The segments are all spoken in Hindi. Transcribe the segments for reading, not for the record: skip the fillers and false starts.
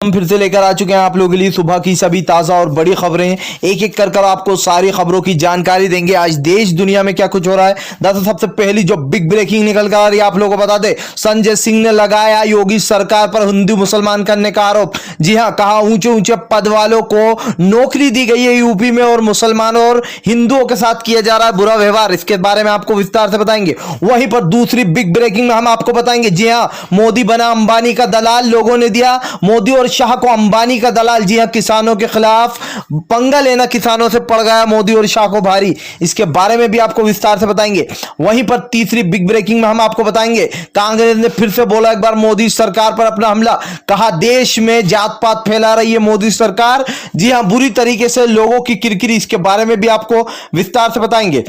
हम फिर से लेकर आ चुके हैं आप लोगों के लिए सुबह की सभी ताजा और बड़ी खबरें। एक एक कर आपको सारी खबरों की जानकारी देंगे। आज देश दुनिया में क्या कुछ हो रहा है। दरअसल सबसे पहली जो बिग ब्रेकिंग निकल कर आ रही है आप लोगों को बता दे, संजय सिंह ने लगाया योगी सरकार पर हिंदू मुसलमान करने का आरोप। जी हां, कहा ऊंचे ऊंचे पद वालों को नौकरी दी गई है यूपी में और मुसलमानों और हिंदुओं के साथ किया जा रहा है बुरा व्यवहार। इसके बारे में आपको विस्तार से बताएंगे। वहीं पर दूसरी बिग ब्रेकिंग में हम आपको बताएंगे, जी हां, मोदी बना अंबानी का दलाल। लोगों ने दिया मोदी और शाह को अंबानी का दलाल। जी हां, किसानों के खिलाफ पंगा लेना किसानों से पड़ गया मोदी और शाह को भारी। इसके बारे में भी आपको विस्तार से बताएंगे। वहीं पर तीसरी बिग ब्रेकिंग में हम आपको बताएंगे, कांग्रेस ने फिर से बोला एक बार मोदी सरकार पर अपना हमला। कहा देश में जात पात फैला रही है मोदी सरकार। जी हां, बुरी तरीके से लोगों की किरकिरी। इसके बारे में भी आपको विस्तार से बताएंगे।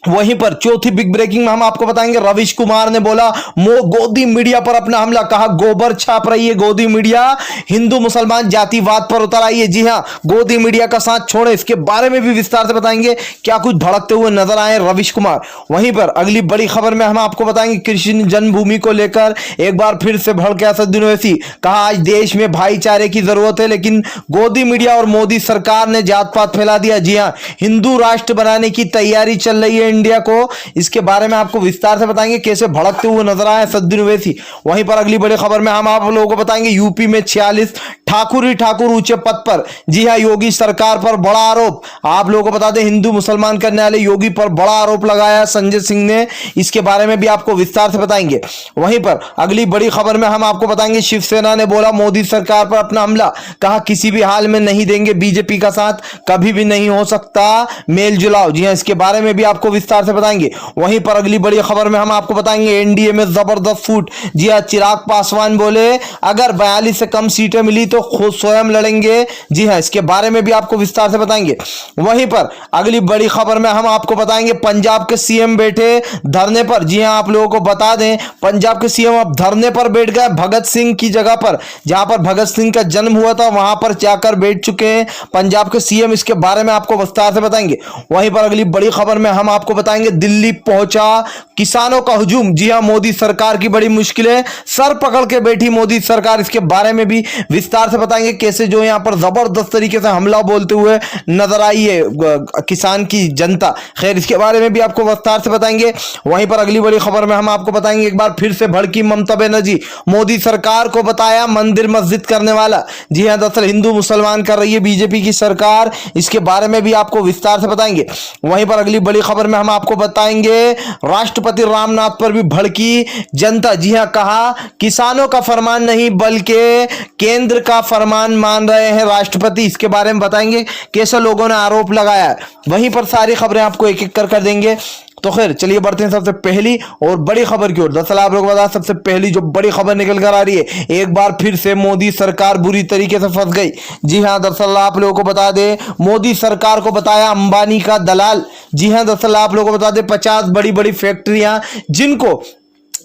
वहीं पर चौथी बिग ब्रेकिंग में हम आपको बताएंगे, रविश कुमार ने बोला गोदी मीडिया पर अपना हमला। कहा गोबर छाप रही है गोदी मीडिया, हिंदू मुसलमान जातिवाद पर उतर आई है। जी हां, गोदी मीडिया का साथ छोड़े। इसके बारे में भी विस्तार से बताएंगे, क्या कुछ भड़कते हुए नजर आए रविश कुमार। वहीं पर अगली बड़ी खबर में हम आपको बताएंगे, कृष्ण जन्मभूमि को लेकर एक बार फिर से भड़के असदुद्दीन ओवैसी। कहा आज देश में भाईचारे की जरूरत है, लेकिन गोदी मीडिया और मोदी सरकार ने जात पात फैला दिया। जी हां, हिंदू राष्ट्र बनाने की तैयारी चल रही है इंडिया को। इसके बारे में आपको विस्तार से बताएंगे, कैसे भड़कते हुए नजर आए असदुद्दीन ओवैसी। वहीं पर अगली बड़ी खबर में हम आप लोगों को बताएंगे, यूपी में 46 ठाकुर ही ठाकुर ऊंचे पद पर। जी हां, योगी सरकार पर बड़ा आरोप। आप लोगों को बता दें, हिंदू मुसलमान करने वाले योगी पर बड़ा आरोप लगाया संजय सिंह ने। इसके बारे में भी आपको विस्तार से बताएंगे। वहीं पर अगली बड़ी खबर में हम आपको बताएंगे, शिवसेना ने बोला मोदी सरकार पर अपना हमला। कहा किसी भी हाल में नहीं देंगे बीजेपी का साथ, कभी भी नहीं हो सकता मेल जुलाओ। जी हां, इसके बारे में भी आपको विस्तार से बताएंगे। वहीं पर अगली बड़ी खबर में हम आपको बताएंगे, एनडीए में जबरदस्त फूट। जी हां, चिराग पासवान बोले अगर 42 से कम सीटें मिली तो खुद स्वयं लड़ेंगे। जी हां, इसके बारे में भी आपको विस्तार से बताएंगे। वहीं पर अगली बड़ी खबर में हम आपको बताएंगे, पंजाब के सीएम बैठे धरने पर। जी हां, आप लोगों को बता दें, पंजाब के सीएम अब धरने पर बैठ गए। भगत सिंह की जगह पर, जहां पर भगत सिंह का जन्म हुआ था, वहां पर जाकर बैठ चुके हैं पंजाब के सीएम। इसके बारे में आपको विस्तार से बताएंगे। वहीं पर अगली बड़ी खबर में हम आपको बताएंगे, दिल्ली पहुंचा किसानों का हुजूम। जी हां, मोदी सरकार की बड़ी मुश्किलें, सर पकड़ के बैठी मोदी सरकार। इसके बारे में भी विस्तार से बताएंगे, कैसे जो यहां पर जबरदस्त तरीके से हमला बोलते हुए नजर आई है किसान की जनता। खैर, इसके बारे में भी आपको विस्तार से बताएंगे। वहीं पर अगली बड़ी खबर में हम आपको बताएंगे, एक बार फिर से भड़की ममता बनर्जी। मोदी सरकार को बताया मंदिर मस्जिद करने वाला। जी हां, दरअसल हिंदू मुसलमान कर रही है बीजेपी की सरकार। इसके बारे में भी आपको विस्तार से बताएंगे। वहीं पर अगली बड़ी खबर में हम आपको बताएंगे, राष्ट्रपति रामनाथ पर भी भड़की जनता। जी हां, कहा किसानों का फरमान नहीं बल्कि केंद्र का फरमान मान रहे हैं राष्ट्रपति। इसके बारे में बताएंगे, कैसे लोगों ने आरोप लगाया। वहीं पर सारी खबरें आपको एक एक कर देंगे। तो खैर चलिए बढ़ते हैं सबसे पहली और बड़ी खबर की ओर। दरअसल आप लोगों को बता, सबसे पहली जो बड़ी खबर निकल कर आ रही है, एक बार फिर से मोदी सरकार बुरी तरीके से फंस गई। जी हां, दरअसल आप लोगों को बता दें, मोदी सरकार को बताया अंबानी का दलाल। जी हां, दरअसल आप लोगों को बता दें, 50 बड़ी बड़ी फैक्ट्रियां जिनको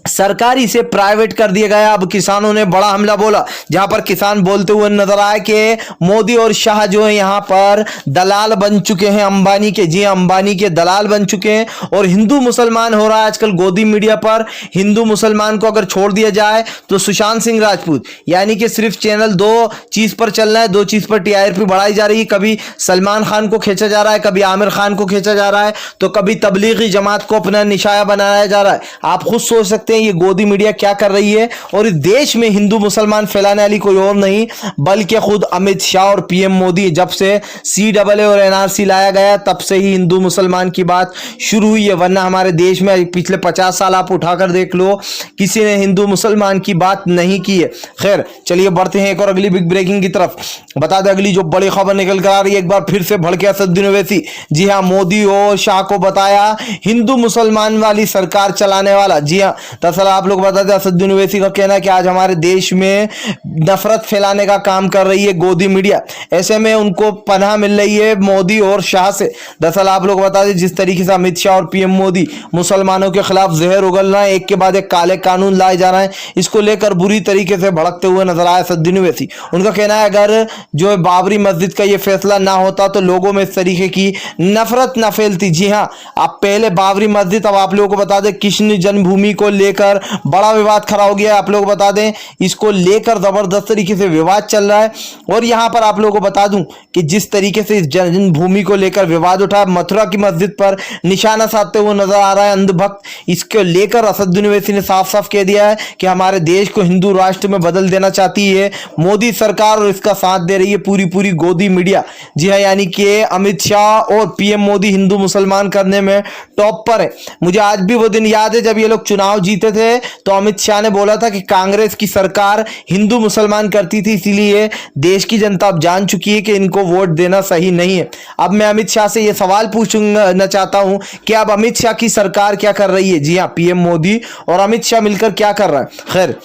सरकारी से प्राइवेट कर दिया गया। अब किसानों ने बड़ा हमला बोला, जहां पर किसान बोलते हुए नजर आए कि मोदी और शाह जो है यहां पर दलाल बन चुके हैं अंबानी के। जी अंबानी के दलाल बन चुके हैं और हिंदू मुसलमान हो रहा है आजकल गोदी मीडिया पर। हिंदू मुसलमान को अगर छोड़ दिया जाए तो सुशांत सिंह राजपूत, यानी कि सिर्फ चैनल दो चीज पर चल रहा है, दो चीज पर टीआरपी बढ़ाई जा रही है। कभी सलमान खान को खींचा जा रहा है, कभी आमिर खान को खींचा जा रहा है, तो कभी तबलीगी जमात को अपना निशाया बनाया जा रहा है। आप खुद सोच सकते हैं ये गोदी मीडिया क्या कर रही है। और इस देश में हिंदू मुसलमान फैलाने वाली कोई और नहीं बल्कि खुद अमित शाह और पीएम मोदी। जब से सीएए और एनआरसी लाया गया तब से ही हिंदू मुसलमान की बात शुरू हुई है, वरना हमारे देश में पिछले 50 साल आप उठाकर देख लो, किसी ने हिंदू मुसलमान की बात नहीं की है। खैर चलिए बढ़ते हैं एक और अगली बिग ब्रेकिंग की तरफ। बता दें अगली जो बड़ी खबर निकल कर आ रही है, एक बार फिर से भड़के असदुद्दीन ओवैसी। जी हां, मोदी और शाह को बताया हिंदू मुसलमान वाली सरकार चलाने वाला। जी हां, दरअसल आप लोग बता दें, असदुद्दीन ओवैसी का कहना है कि आज हमारे देश में नफरत फैलाने का काम कर रही है गोदी मीडिया। ऐसे में उनको पनाह मिल रही है मोदी और शाह से। दरअसल आप लोग बता दें, जिस तरीके से अमित शाह और पीएम मोदी मुसलमानों के खिलाफ जहर उगल रहे हैं, एक के बाद एक काले कानून लाए जा रहे हैं, इसको लेकर बुरी तरीके से भड़कते हुए नजर आए असदुद्दीन ओवैसी। उनका कहना है अगर जो बाबरी मस्जिद का ये फैसला ना होता तो लोगों में इस तरीके की नफरत ना फैलती। जी हाँ, अब पहले बाबरी मस्जिद, अब आप लोगों को बता दें कृष्ण जन्मभूमि को लेकर लेकर बड़ा विवाद खड़ा हो गया है। आप लोग बता दें, इसको लेकर जबरदस्त तरीके से विवाद चल रहा है। और यहां पर आप लोगों को बता दूं कि जिस तरीके से इस जन्मभूमि को लेकर विवाद उठा, मथुरा की मस्जिद पर निशाना साधते हुए नजर आ रहा है अंधभक्त, इसको लेकर असदुद्दीन ओवैसी ने साफ साफ कह दिया है कि हमारे देश को हिंदू राष्ट्र में बदल देना चाहती है मोदी सरकार, और इसका साथ दे रही है पूरी गोदी मीडिया। जी हाँ, यानी कि अमित शाह और पीएम मोदी हिंदू मुसलमान करने में टॉप पर है। मुझे आज भी वो दिन याद है जब ये लोग चुनाव जीते थे, तो अमित शाह ने बोला था कि कांग्रेस की सरकार हिंदू मुसलमान करती थी, इसीलिए देश की जनता अब जान चुकी है कि इनको वोट देना सही नहीं है। अब मैं अमित शाह से यह सवाल पूछना चाहता हूं कि अब अमित शाह की सरकार क्या कर रही है। जी हां, पीएम मोदी और अमित शाह मिलकर क्या कर रहा है। खैर,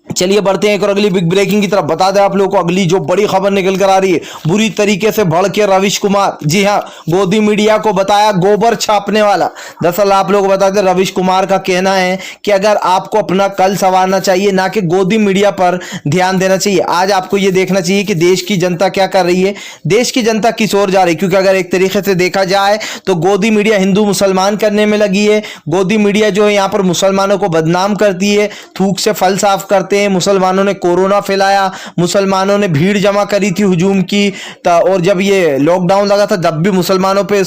चलिए बढ़ते हैं एक और अगली बिग ब्रेकिंग की तरफ। बता दें आप लोगों को अगली जो बड़ी खबर निकल कर आ रही है, बुरी तरीके से भड़के रविश कुमार। जी हां, गोदी मीडिया को बताया गोबर छापने वाला। दरअसल आप लोगों को बता दें, रविश कुमार का कहना है कि अगर आपको अपना कल संवारना चाहिए, ना कि गोदी मीडिया पर ध्यान देना चाहिए। आज आपको यह देखना चाहिए कि देश की जनता क्या कर रही है, देश की जनता किस ओर जा रही है। क्योंकि अगर एक तरीके से देखा जाए तो गोदी मीडिया हिंदू मुसलमान करने में लगी है। गोदी मीडिया जो है यहाँ पर मुसलमानों को बदनाम करती है, थूक से फल साफ करते हैं, मुसलमानों ने कोरोना फैलाया, मुसलमानों ने भीड़ जमा करी थी, हुजूम की। और जब ये लॉकडाउन लगा था तब भी मुसलमानों पे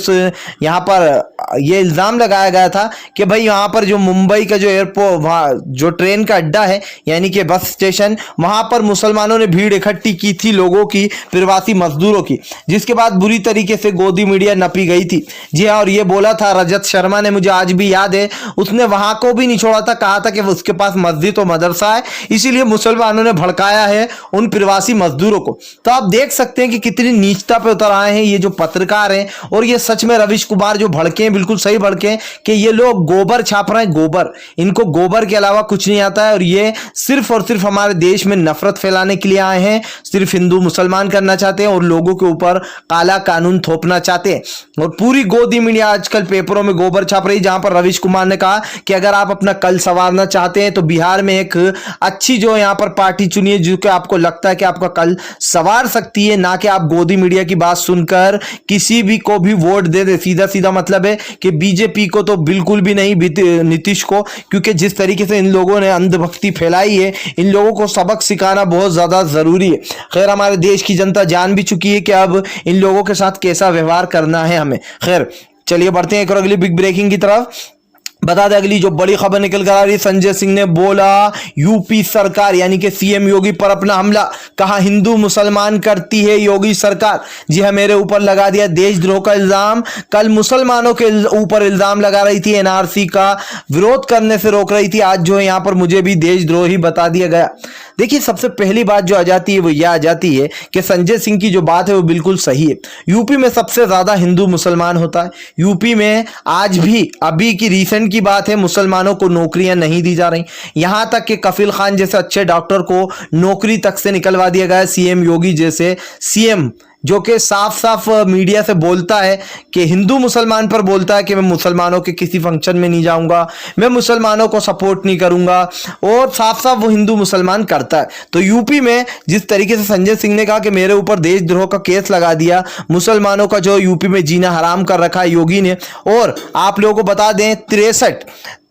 यहाँ पर ये इल्जाम लगाया गया था कि भाई यहाँ पर जो मुंबई का जो एयरपोर्ट, जो ट्रेन का अड्डा है यानी कि बस स्टेशन, वहां पर मुसलमानों ने भीड़ इकट्ठी की थी लोगों की, प्रवासी मजदूरों की, जिसके बाद बुरी तरीके से गोदी मीडिया नपी गई थी। जी हाँ, और ये बोला था रजत शर्मा ने, मुझे आज भी याद है, उसने वहां को भी नहीं छोड़ा था, कहा था कि उसके पास मस्जिद और मदरसा है, इसीलिए मुसलमानों ने भड़काया है उन प्रवासी मजदूरों को। तो आप देख सकते हैं कि कितनी नीचता पे उतर आए हैं ये जो पत्रकार हैं। और ये सच में रविश कुमार जो भड़के हैं, बिल्कुल सही भड़के हैं कि ये लोग गोबर छाप रहे हैं, गोबर, इनको गोबर के अलावा कुछ नहीं आता है। और ये सिर्फ और सिर्फ हमारे देश में नफरत फैलाने के लिए आए हैं, सिर्फ हिंदू मुसलमान करना चाहते हैं और लोगों के ऊपर काला कानून थोपना चाहते हैं। और पूरी गोदी मीडिया आजकल पेपरों में गोबर छाप रही, जहां पर रविश कुमार ने कहा कि अगर आप अपना कल संवारना चाहते हैं तो बिहार में एक अच्छी जो यहाँ पर पार्टी चुनिए जो कि आपको लगता है कि आपका कल संवार सकती है, ना कि आप गोदी मीडिया की बात सुनकर किसी भी को भी वोट दे दे। सीधा सीधा मतलब है कि बीजेपी को तो बिल्कुल भी नहीं, नीतीश को, क्योंकि जिस तरीके से इन लोगों ने अंधभक्ति फैलाई है, इन लोगों को सबक सिखाना बहुत ज्यादा जरूरी है। खैर, हमारे देश की जनता जान भी चुकी है कि अब इन लोगों के साथ कैसा व्यवहार करना है हमें। खैर, चलिए बढ़ते हैं एक और अगली बिग ब्रेकिंग की तरफ। बता दें अगली जो बड़ी खबर निकल कर आ रही है, संजय सिंह ने बोला यूपी सरकार यानी कि सीएम योगी पर अपना हमला, कहा हिंदू मुसलमान करती है योगी सरकार। जी हाँ, मेरे ऊपर लगा दिया देशद्रोह का इल्जाम। कल मुसलमानों के ऊपर इल्जाम लगा रही थी, एनआरसी का विरोध करने से रोक रही थी, आज जो है यहाँ पर मुझे भी देशद्रोही बता दिया गया। देखिए, सबसे पहली बात जो आ जाती है वो यह आ जाती है कि संजय सिंह की जो बात है वो बिल्कुल सही है। यूपी में सबसे ज्यादा हिंदू मुसलमान होता है। यूपी में आज भी, अभी की रिसेंट की बात है, मुसलमानों को नौकरियां नहीं दी जा रही। यहां तक कि कफिल खान जैसे अच्छे डॉक्टर को नौकरी तक से निकलवा दिया गया। सीएम योगी जैसे सीएम जो कि साफ साफ मीडिया से बोलता है कि हिंदू मुसलमान पर बोलता है कि मैं मुसलमानों के किसी फंक्शन में नहीं जाऊंगा, मैं मुसलमानों को सपोर्ट नहीं करूंगा, और साफ साफ वो हिंदू मुसलमान करता है। तो यूपी में जिस तरीके से संजय सिंह ने कहा कि मेरे ऊपर देशद्रोह का केस लगा दिया, मुसलमानों का जो यूपी में जीना हराम कर रखा है योगी ने। और आप लोगों को बता दें,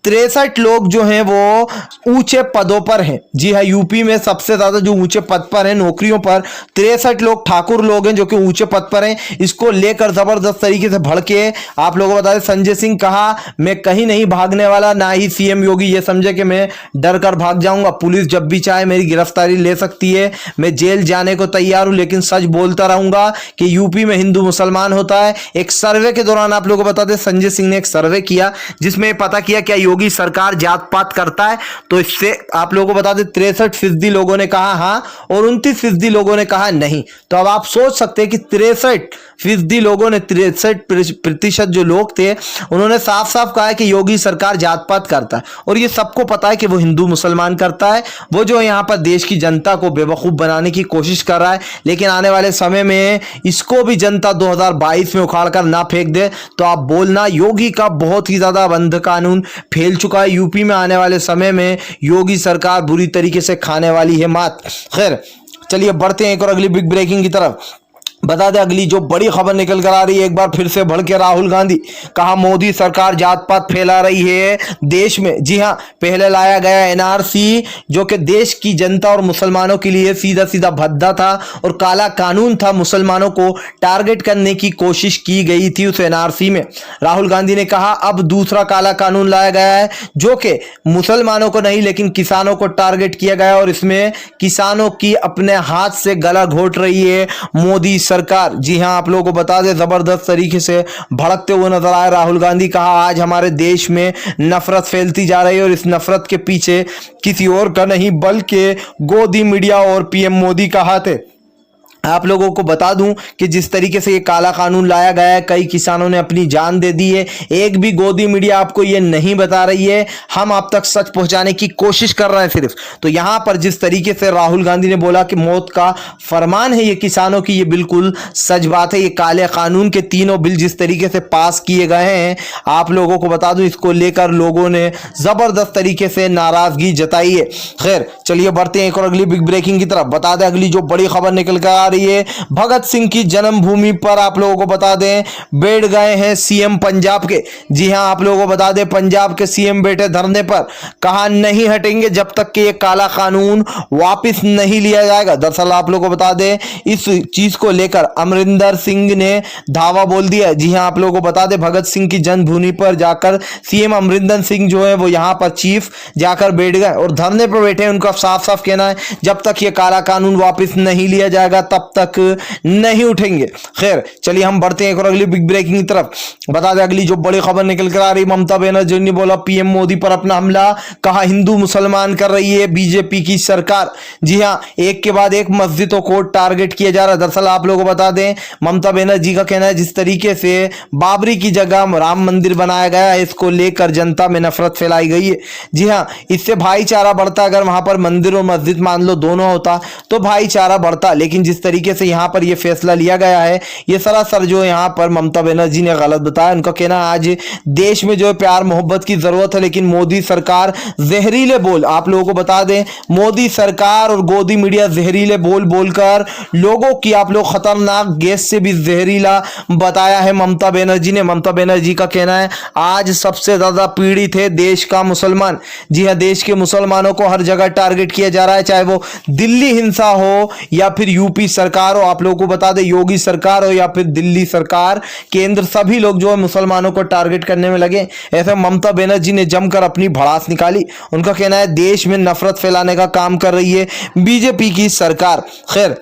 63 लोग जो हैं वो ऊंचे पदों पर हैं। जी हाँ, यूपी में सबसे ज्यादा जो ऊंचे पद पर हैं, नौकरियों पर 63 लोग ठाकुर लोग हैं जो कि ऊंचे पद पर हैं। इसको लेकर जबरदस्त तरीके से भड़के। आप लोगों को बता दें, संजय सिंह कहा मैं कहीं नहीं भागने वाला, ना ही सीएम योगी ये समझे कि मैं डर कर भाग जाऊंगा। पुलिस जब भी चाहे मेरी गिरफ्तारी ले सकती है, मैं जेल जाने को तैयार हूं, लेकिन सच बोलता रहूंगा कि यूपी में हिंदू मुसलमान होता है। एक सर्वे के दौरान आप लोगों को बता दें, संजय सिंह ने एक सर्वे किया जिसमें पता किया क्या योगी सरकार जात पात करता है। तो इससे आप लोगों को बता दें 63% लोगों ने कहा हाँ और 29% लोगों ने कहा नहीं। तो अब आप सोच सकते हैं कि 63% लोगों ने, 63% जो लोग थे उन्होंने साफ साफ कहा है कि योगी सरकार जात पात करता है। और ये सबको पता है कि वो हिंदू मुसलमान करता है, वो जो यहाँ पर देश की जनता को बेवकूफ बनाने की कोशिश कर रहा है। लेकिन आने वाले समय में इसको भी जनता 2022 में उखाड़ कर ना फेंक दे तो आप बोलना योगी का बहुत ही ज्यादा बंद कानून फैल चुका है। यूपी में आने वाले समय में योगी सरकार बुरी तरीके से खाने वाली है मात। खैर, चलिए बढ़ते हैं एक और अगली बिग ब्रेकिंग की तरफ। बता दें अगली जो बड़ी खबर निकल कर आ रही है, एक बार फिर से भड़के राहुल गांधी। कहा मोदी सरकार जात पात फैला रही है देश में। जी हां, पहले लाया गया एनआरसी जो कि देश की जनता और मुसलमानों के लिए सीधा सीधा भद्दा था और काला कानून था, मुसलमानों को टारगेट करने की कोशिश की गई थी उस एनआरसी में। राहुल गांधी ने कहा अब दूसरा काला कानून लाया गया है जो कि मुसलमानों को नहीं लेकिन किसानों को टारगेट किया गया और इसमें किसानों की अपने हाथ से गला घोट रही है मोदी सरकार। जी हां, आप लोगों को बता दें जबरदस्त तरीके से भड़कते हुए नजर आए राहुल गांधी। कहा आज हमारे देश में नफरत फैलती जा रही है और इस नफरत के पीछे किसी और का नहीं बल्कि गोदी मीडिया और पीएम मोदी का हाथ है। आप लोगों को बता दूं कि जिस तरीके से ये काला कानून लाया गया है, कई किसानों ने अपनी जान दे दी है। एक भी गोदी मीडिया आपको ये नहीं बता रही है, हम आप तक सच पहुंचाने की कोशिश कर रहे हैं सिर्फ। तो यहां पर जिस तरीके से राहुल गांधी ने बोला कि मौत का फरमान है ये किसानों की, ये बिल्कुल सच बात है। ये काले कानून के तीनों बिल जिस तरीके से पास किए गए हैं, आप लोगों को बता दूं इसको लेकर लोगों ने जबरदस्त तरीके से नाराजगी जताई है। खैर चलिए बढ़ते हैं एक और अगली बिग ब्रेकिंग की तरफ। बता दें अगली जो बड़ी खबर निकल कर आ रही है, भगत सिंह की जन्मभूमि पर आप लोगों को बता दें बैठ गए हैं सीएम पंजाब के। जी हां, आप लोगों को बता दें पंजाब के सीएम बैठे धरने पर। कहा नहीं हटेंगे जब तक कि ये काला कानून वापस नहीं लिया जाएगा। दरअसल आप लोगों को बता दें इस चीज को लेकर अमरिंदर सिंह ने धावा बोल दिया। जी हां, आप लोगों को बता दें भगत सिंह की जन्मभूमि पर जाकर सीएम अमरिंदर सिंह जो है वो यहां पर चीफ जाकर बैठ गए और धरने पर बैठे। उनका साफ साफ कहना है जब तक ये काला कानून वापस नहीं लिया जाएगा तब तक नहीं उठेंगे। खैर चलिए हम बढ़ते हैं एक और अगली बिग ब्रेकिंग की तरफ। बता दें अगली जो बड़ी खबर निकल कर आ रही, ममता बनर्जी ने बोला पीएम मोदी पर अपना हमला। कहा हिंदू मुसलमान कर रही है बीजेपी की सरकार। जी हां, एक के बाद एक मस्जिदों को टारगेट किया जा रहा है। दरअसल आप लोगों को बता दें ममता बनर्जी का कहना है जिस तरीके से बाबरी की जगह राम मंदिर बनाया गया है, इसको लेकर जनता में नफरत फैलाई गई है। जी हां, इससे भाईचारा बढ़ता। अगर वहां पर मंदिर और मस्जिद मान लो दोनों होता तो भाईचारा बढ़ता, लेकिन जिस तरीके से यहां पर यह फैसला लिया गया है ये सरासर जो यहां पर ममता बनर्जी ने गलत बताया। उनका कहना आज देश में जो है प्यार मोहब्बत की जरूरत है लेकिन मोदी सरकार जहरीले बोल, आप लोगों को बता दें मोदी सरकार और गोदी मीडिया जहरीले बोल बोलकर लोगों की आप लोग खतरनाक गैस से भी जहरीला बताया है ममता बनर्जी ने। ममता बनर्जी का कहना है आज सबसे ज्यादा पीड़ित है देश का मुसलमान। जी हां, देश के मुसलमानों को हर जगह टारगेट किया जा रहा है, चाहे वो दिल्ली हिंसा हो या फिर यूपी सरकार हो, आप लोगों को बता दें योगी सरकार हो या फिर दिल्ली सरकार, केंद्र, सभी लोग जो है मुसलमानों को टारगेट करने में लगे। ऐसे ममता बनर्जी ने जमकर अपनी भड़ास निकाली। उनका कहना है देश में नफरत फैलाने का काम कर रही है बीजेपी की सरकार। खैर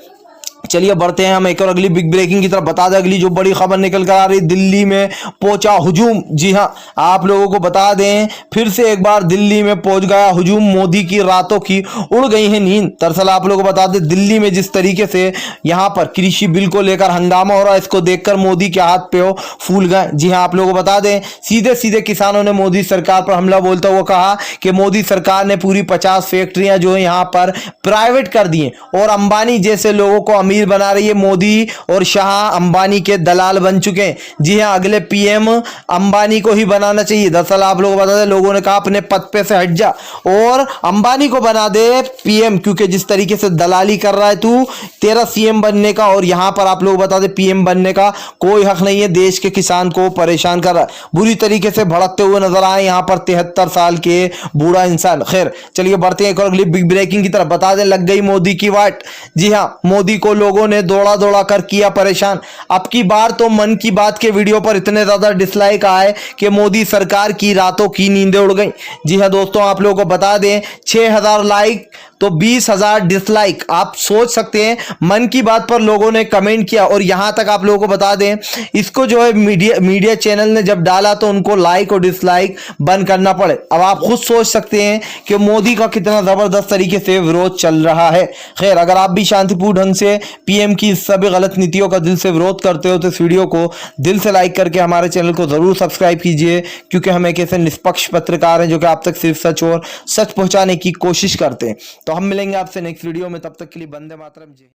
चलिए बढ़ते हैं हम एक और अगली बिग ब्रेकिंग की तरफ। बता दें अगली जो बड़ी खबर निकल कर आ रही, दिल्ली में पहुंचा हुजूम। जी हां, आप लोगों को बता दें फिर से एक बार दिल्ली में पहुंच गया हुजूम। मोदी की रातों की उड़ गई है नींद। दरअसल आप लोगों को बता दें दिल्ली में जिस तरीके से यहां पर कृषि बिल को लेकर हंगामा हो रहा है, इसको देखकर मोदी के हाथ पे फूल गए। जी हां, आप लोगों को बता दें सीधे सीधे किसानों ने मोदी सरकार पर हमला बोलता हुआ कहा कि मोदी सरकार ने पूरी 50 फैक्ट्रियां जो है यहां पर प्राइवेट कर दी और अंबानी जैसे लोगों को अमीर बना रही है। मोदी और शाह अंबानी के दलाल बन चुके हैं। जी हां, अगले पीएम अंबानी को ही बनाना चाहिए। दरअसल आप लोगों को बता दें लोगों ने कहा अपने पद पे से हट जा और अंबानी को बना दे पीएम, क्योंकि जिस तरीके से दलाली कर रहा है तू, तेरा सीएम बनने का और यहां पर आप लोग बता दें पीएम बनने का कोई हक नहीं है। देश के किसान को परेशान कर रहा है। बुरी तरीके से भड़कते हुए नजर आए यहां पर 73 साल के बूढ़ा इंसान। खैर चलिए बढ़ते हैं एक और अगली बिग ब्रेकिंग की तरफ। बता दें लग गई मोदी की वाट। जी हां, मोदी को लोगों ने दौड़ा दौड़ा कर किया परेशान। अब की बार तो मन की बात के वीडियो पर इतने ज्यादा डिसलाइक आए कि मोदी सरकार की रातों की नींदें उड़ गई। जी हां दोस्तों, आप लोगों को बता दें 6000 लाइक तो 20,000 डिसलाइक। आप सोच सकते हैं मन की बात पर लोगों ने कमेंट किया और यहां तक आप लोगों को बता दें इसको जो है मीडिया चैनल ने जब डाला तो उनको लाइक और डिसलाइक बंद करना पड़े। अब आप खुद सोच सकते हैं कि मोदी का कितना जबरदस्त तरीके से विरोध चल रहा है। खैर अगर आप भी शांतिपूर्ण ढंग से पीएम की सभी गलत नीतियों का दिल से विरोध करते हो तो इस वीडियो को दिल से लाइक करके हमारे चैनल को जरूर सब्सक्राइब कीजिए, क्योंकि हम एक ऐसे निष्पक्ष पत्रकार हैं जो कि आप तक सिर्फ सच और सच पहुंचाने की कोशिश करते हैं। तो हम मिलेंगे आपसे नेक्स्ट वीडियो में, तब तक के लिए वंदे मातरम जी।